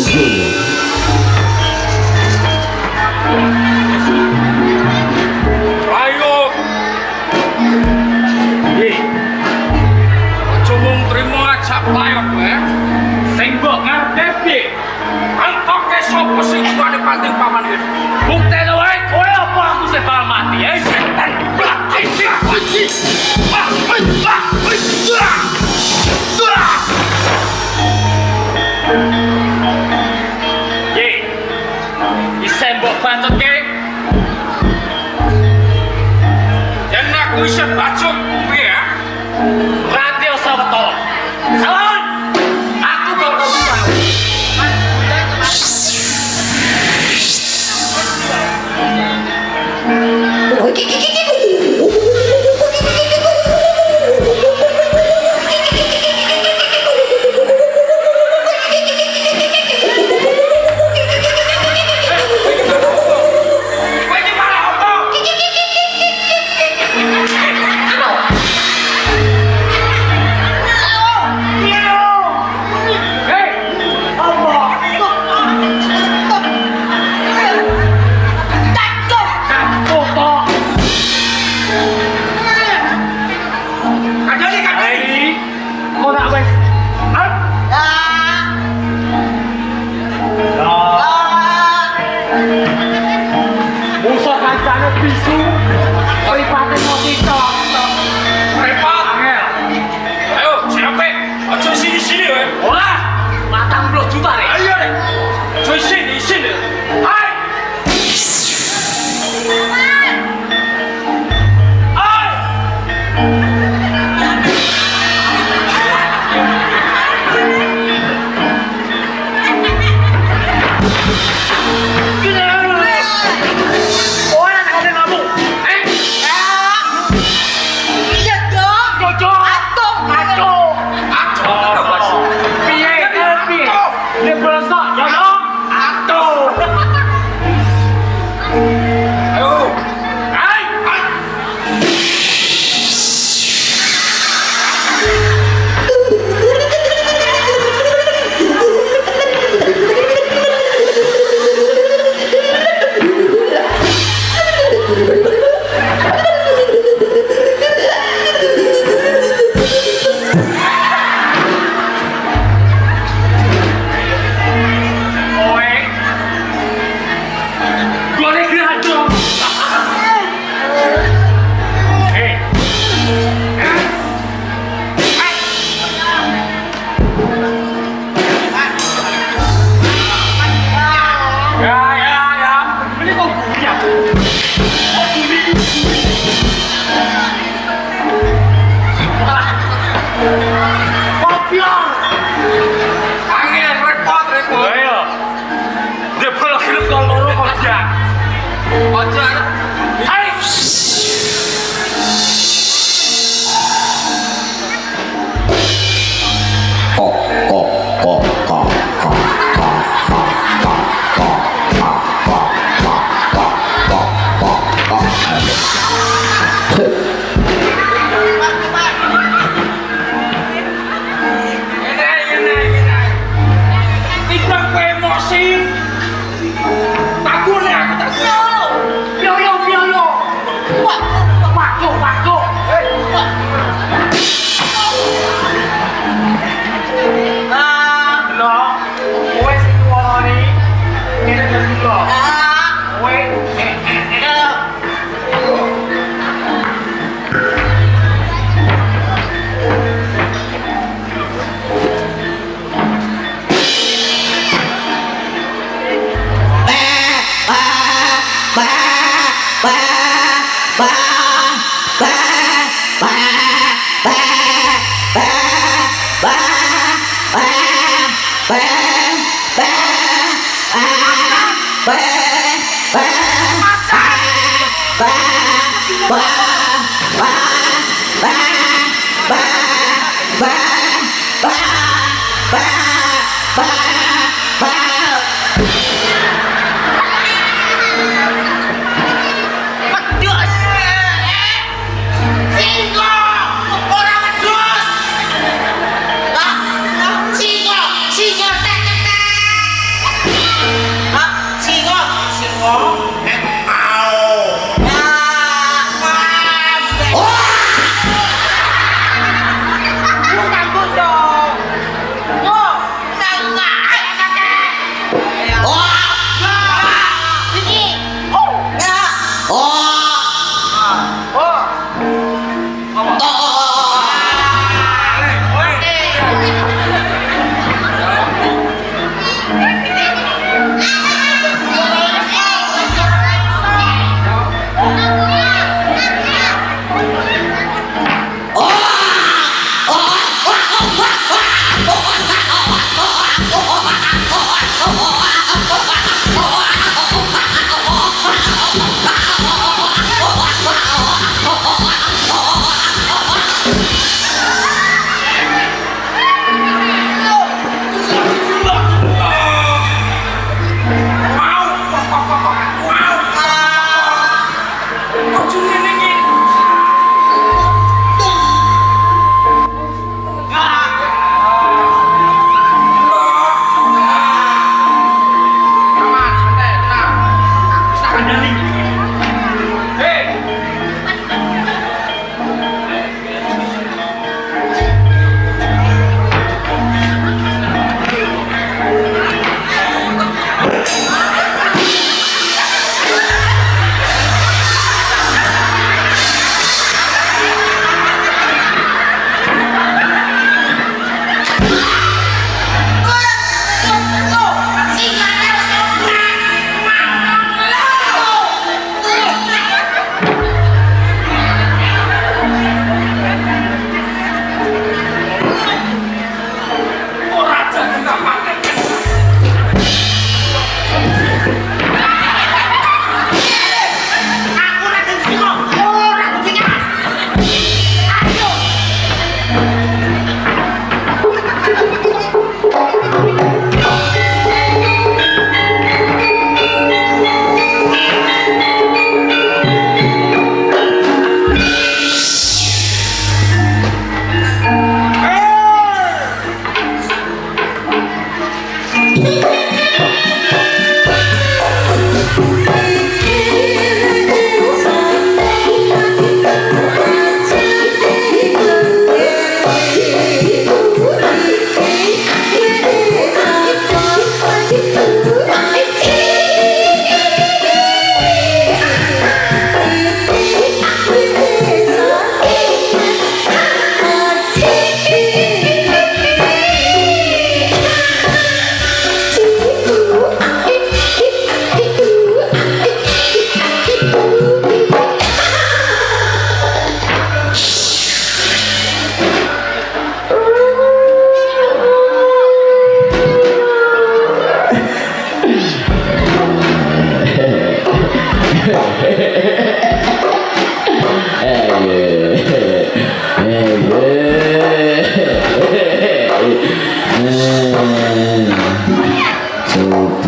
Wijoyo. Ayo. Aja mung trimo ajak playot wae. Sing mbok ngarepe piye? Antoke sapa sing duwane pating paman wis. Buktene wae kowe apa aku sing bakal mati, setan. Mbok bacotke yen aku isih bacot piye ya rati sawetara sawan aku bakal buang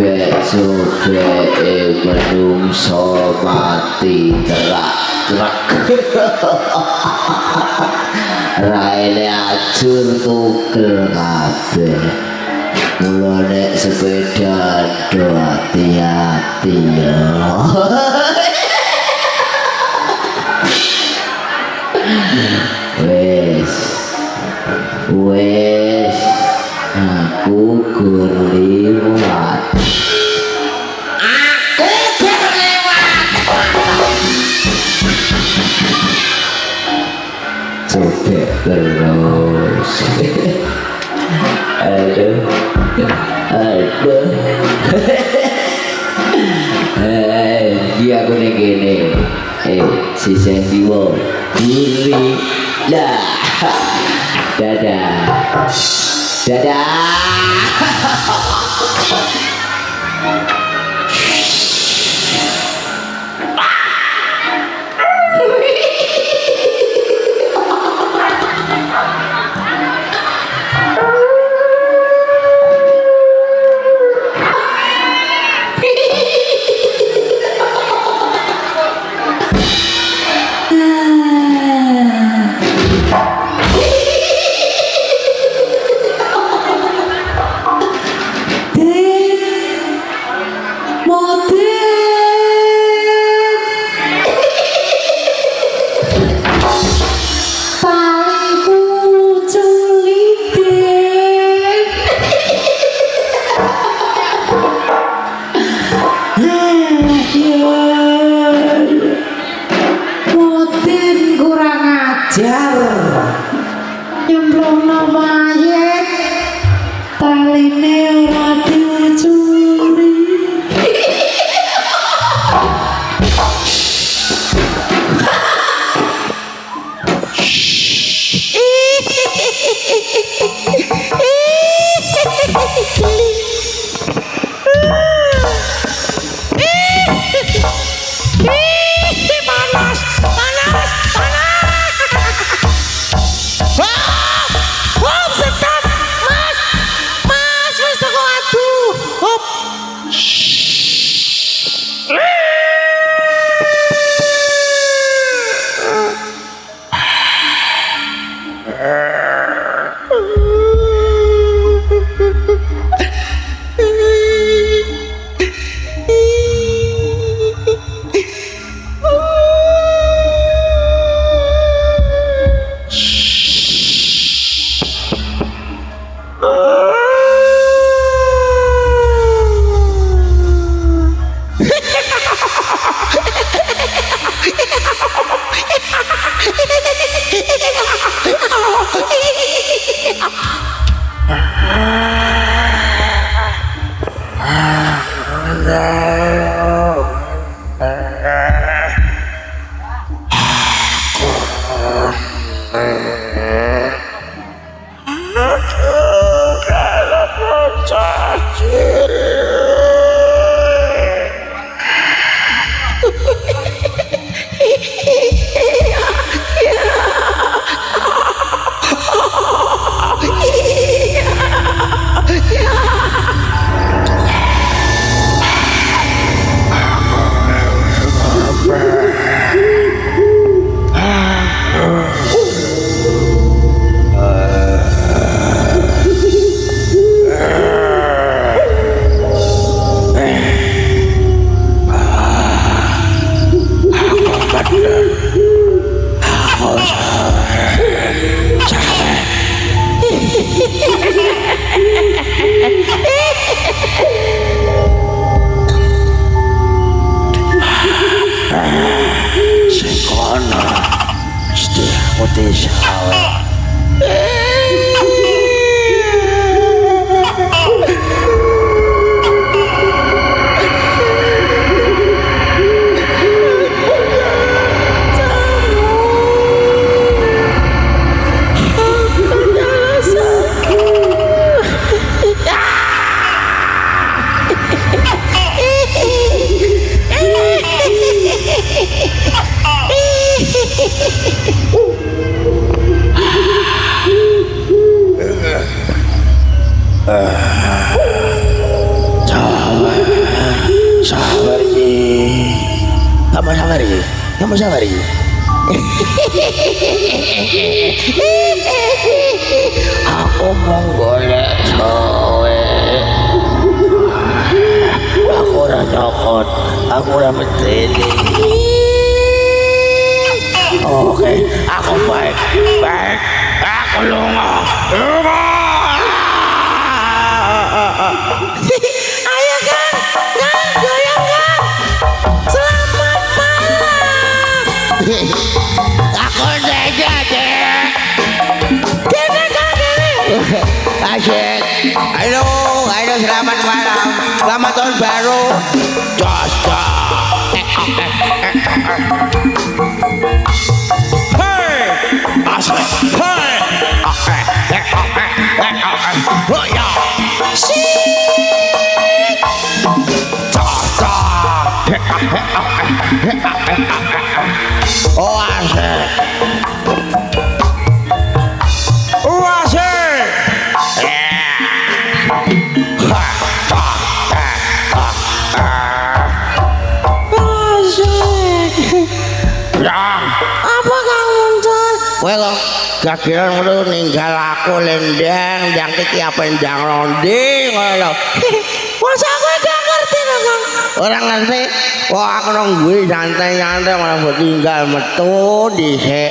Sobek menungso mati terak-terak. Raine acur tukel kabeh. Mula nek sepeda do hati-hati ya. Wes aku kurliwat. Sobek terus. Aduh. Dia aku nih gini. Si Sendiwo Guri lah. Dadah. Panas. Apa safari? Apa safari? Aku mau golek sowe. Aku ora nyokot, aku ora medeni. Oke, aku baik, aku lunga. Ayo kan, goyang kan. Selamat malam. Aku saja deh. Kene kan kene. Asyik. Halo, selamat malam. Selamat tahun baru. Hey, asyik. Hey, oh ya. Oh asyik. Oh asyik. Apa Kang Muncar? Kowe kok gagean ngono ninggal aku lendang ndang iki apa ndang ronde ngono lho. Masa kowe gak ngerti lho Kang? Ora ngerti. Wah aku nang gue santai-santai malah mbok tinggal metu dhisik.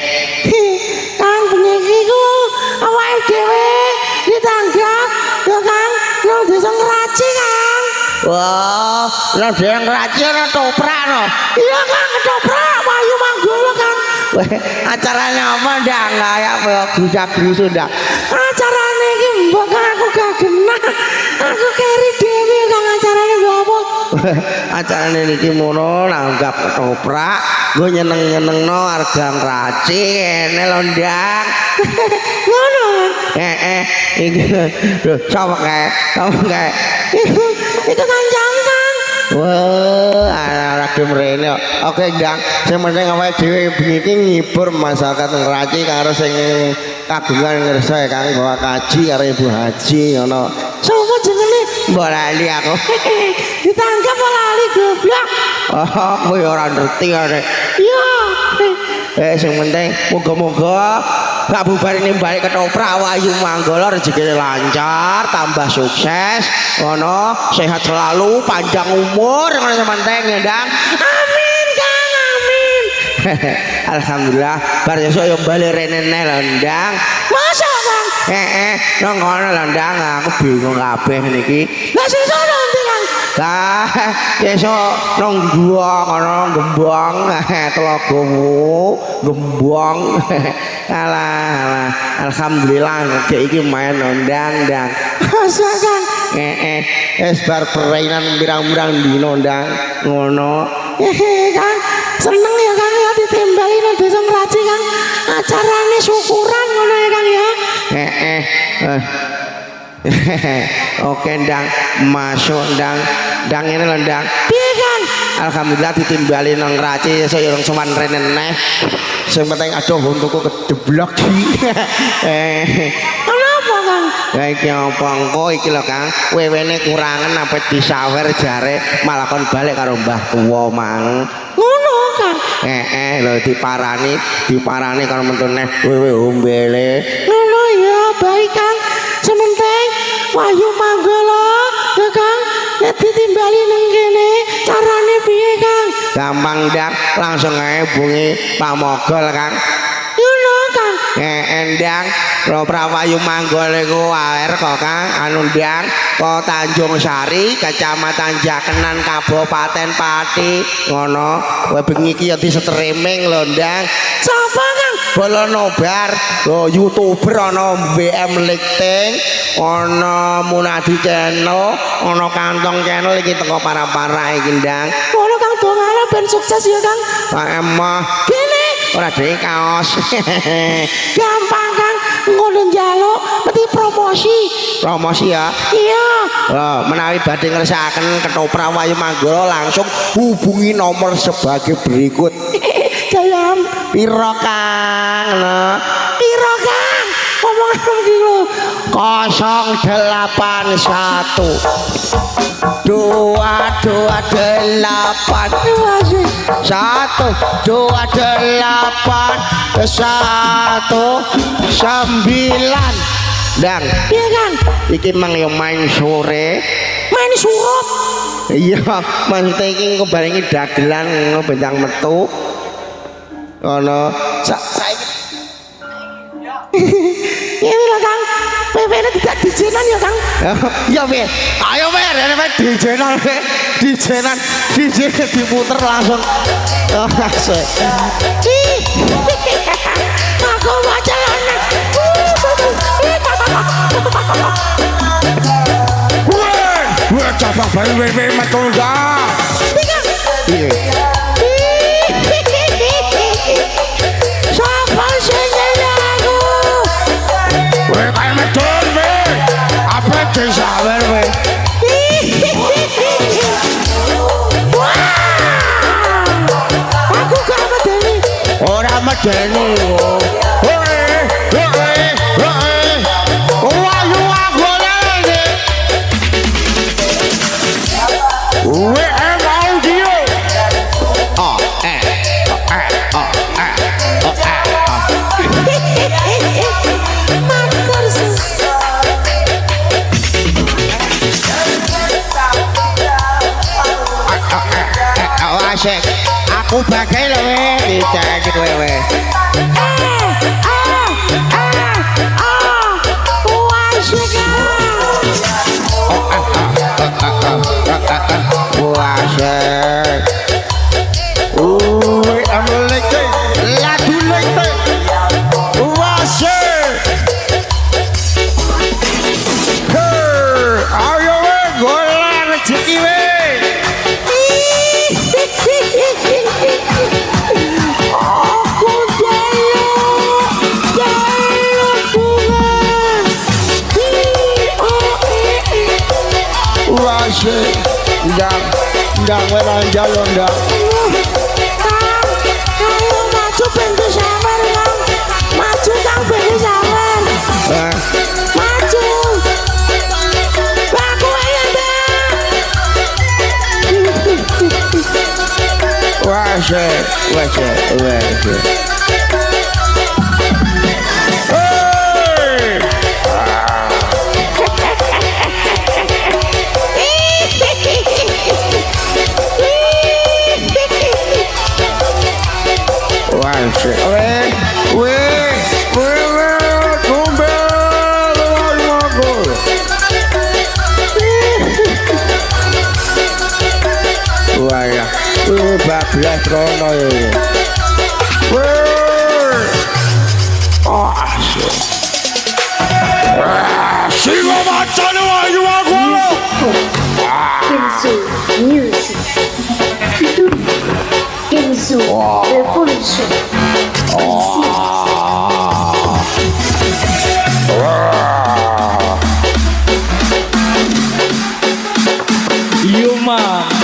Kang beniki ku awake dhewe ditanggap yo Kang nang desa Ngraci Kang. Wah, nang desa Ngraci ana toprak no. Iya Kang ketoprak Wahyu Manggolo Kang. Acaranya apa ndak kayak grusak-grusu ndak? Acarane iki mbok aku gak genah. Aku keri dhewe Kang acarane apa? Acarane niki mono nanggap ketoprak, nggo nyeneng-nyenengno warga Ngraci ngene lho ndang. Ngono. Iki lho sapa kae? Iku kanjang Kang. Wah, anak mrene. Oke, Ndang. Sing penting awake dhewe iki ngibur masyarakat Ngraci karo sing kagungan ngersa Kang bawa kaji karo Ibu Haji ngono. Sopo jenenge? Mbok lali aku. Ditangkap lali goblok. Oh, kowe ora ngerti arek. Iya. Sing penting moga-moga gak bubarine balik ketoprak Wahyu Manggolo rezekine lancar, tambah sukses, ngono, sehat selalu, panjang umur, ngono sing penting ya, Ndang. Amin, Kang, amin. Alhamdulillah, bar esuk yo bali rene lho, Ndang. Masa, Kang? Nang ngono lho, Ndang, aku bingung kabeh niki. Lah sesuk nanti, Kang. Lah, esuk nang gua ngono gembong, telagamu, gembong. Alah, alhamdulillah kayak iki main Ndang. Masa Kang? Es bar perainan pirang-pirang dino Ndang ngono. Kang, seneng ya Kang ya ditembali nang desa Ngraci Kang. Acarane syukuran ngono ya Kang ya. Oke Ndang, masuk Ndang ngene lho Ndang. Piye Kang? Alhamdulillah ditimbali nang Ngraci saya orang sowan rene neh. Sing penting aduh untukku kedeblok iki. Kenapa Kang? Ya iki apa engko iki lho Kang, wewene kurangan apa disawer jare malah kon balik karo mbah tuwa mang. Ngono Kang. Lho diparani karo mentune wewe ombele. Ngono ya baik Kang. Sementing Wahyu Manggolo ya Kang. Nek ditimbali nang kene carane piye Kang? Gampang Ndang, langsung ae bungi pamogol Kang. Ngono Kang. Ndang, lho Wahyu Manggolo iku air kok Kang, anu Ndang, kok Tanjung Sari, Kecamatan Jakenan, Kabupaten Pati. Ngono, kowe bengi iki ya di-streaming lho Ndang. Sapa Kang? Bolonobar, lho YouTuber ana BM Lifting, ana Munadi Channel, ana Kantong Channel iki teko para-para iki Ndang. Ngono Kang dongane ben sukses ya Kang. Pak emah. Kene ora dhewe kaos. Gampang Kang, ngono njaluk mesti promosi. Promosi ya? Iya. Lho, menawi badhe ngersakaken ketoprak Wahyu Manggolo langsung hubungi nomor sebagai berikut. Dalam piro Kang? Piro Kang? Ngomong iki lho. 081 228 delapan, satu dua delapan, satu sembilan. Dan iya kan, iki mang yang main sore, main surup. Iya, manteking kebarengi dagelan bentang metu. Ono ini lah Kang, PV-nya tidak dijenan ya Kang. Ya Be, ayo Be, ini dijenan Be, dijenan diputer langsung. Oh asik. Aku mau jalan. Wah, coba bayi metu enggak? Iya. Siapa sih aku? Weh, kayak medun, weh. Apa disawer, weh? Aku gak medeni. Orang medeni, kok. Wah, you aku lagi. WM Audio. Asik, aku bagai loh weh, dicek wewe. Asik. I'm like lagu like asik. Ayo weh, golek rezeki weh. Ndang weran jalan ndang. Kang, ayo maju pintu sawer Kang. Maju Kang pintu sawer. Maju. Aku ayo ndang. Wah, bablas rono ya. Singo macane wayu aku. Kenzo Music featuring Kenzo Revolution. Yo, man.